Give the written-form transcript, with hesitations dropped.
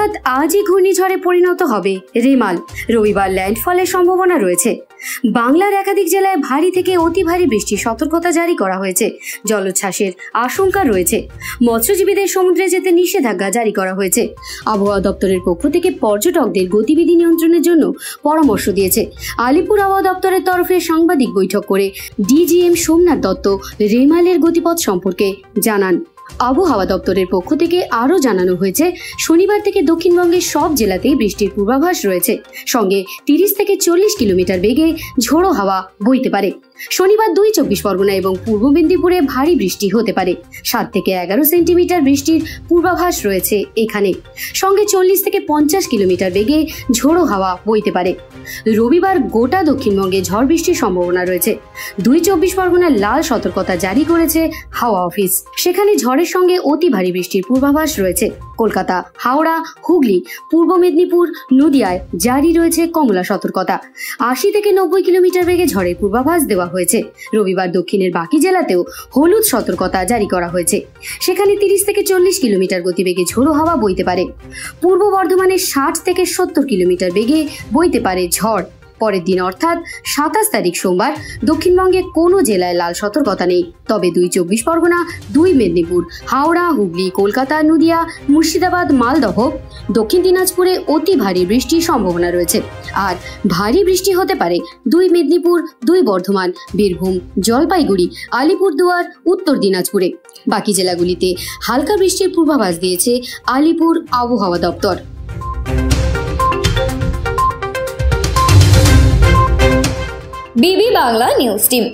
অর্থাৎ আজই ঘূর্ণিঝড়ে পরিণত হবে রেমাল। রবিবার ল্যান্ডফলের সম্ভাবনা রয়েছে। বাংলার একাধিক জেলায় ভারী থেকে অতি ভারী বৃষ্টির সতর্কতা জারি করা হয়েছে। জলোচ্ছ্বাসের আশঙ্কা রয়েছে। মৎস্যজীবীদের সমুদ্রে যেতে নিষেধাজ্ঞা জারি করা হয়েছে। আবহাওয়া দপ্তরের পক্ষ থেকে পর্যটকদের গতিবিধি নিয়ন্ত্রণের জন্য পরামর্শ দিয়েছে। আলিপুর আবহাওয়া দপ্তরের তরফে সাংবাদিক বৈঠক করে ডিজিএম সোমনাথ দত্ত রেমালের গতিপথ সম্পর্কে জানান। আবহাওয়া দপ্তরের পক্ষ থেকে আরও জানানো হয়েছে, শনিবার থেকে দক্ষিণবঙ্গের সব জেলাতেই বৃষ্টির পূর্বাভাস রয়েছে। সঙ্গে 30 থেকে 40 কিলোমিটার বেগে ঝোড়ো হাওয়া বইতে পারে। শনিবার 2 চব্বিশ পরগনা এবং পূর্ব মেদিনীপুরে ভারী বৃষ্টি হতে পারে। 7 থেকে 11 সেন্টিমিটার বৃষ্টির পূর্বাভাস রয়েছে এখানে। সঙ্গে 40 থেকে 50 কিলোমিটার বেগে ঝোড়ো হাওয়া বইতে পারে। রবিবার গোটা দক্ষিণবঙ্গে ঝড় বৃষ্টির সম্ভাবনা রয়েছে। 2 চব্বিশ পরগনার লাল সতর্কতা জারি করেছে হাওয়া অফিস। সেখানে ঝড়ের সঙ্গে অতি ভারী বৃষ্টির পূর্বাভাস রয়েছে। কলকাতা, হাওড়া, হুগলি, পূর্ব মেদিনীপুর, নদিয়ায় জারি রয়েছে কমলা সতর্কতা। 80 থেকে 90 কিলোমিটার বেগে ঝড়ের পূর্বাভাস দেওয়া হয়েছে। রবিবার দক্ষিণের বাকি জেলাতেও হলুদ সতর্কতা জারি করা হয়েছে। সেখানে 30 থেকে 40 কিলোমিটার গতিবেগে ঝোড়ো হাওয়া বইতে পারে। পূর্ব বর্ধমানে 60 থেকে 70 কিলোমিটার বেগে বইতে পারে ঝড়। পরের দিন অর্থাৎ 27 তারিখ সোমবার দক্ষিণবঙ্গে কোনো জেলায় লাল সতর্কতা নেই। তবে 2 চব্বিশ পরগনা, 2 মেদিনীপুর, হাওড়া, হুগলি, কলকাতা, নদিয়া, মুর্শিদাবাদ, মালদহ, দক্ষিণ দিনাজপুরে অতি ভারী বৃষ্টির সম্ভাবনা রয়েছে। আর ভারী বৃষ্টি হতে পারে 2 মেদিনীপুর, 2 বর্ধমান, বীরভূম, জলপাইগুড়ি, আলিপুরদুয়ার, উত্তর দিনাজপুরে। বাকি জেলাগুলিতে হালকা বৃষ্টির পূর্বাভাস দিয়েছে আলিপুর আবহাওয়া দপ্তর। বিবি বাংলা নিউজ টিম।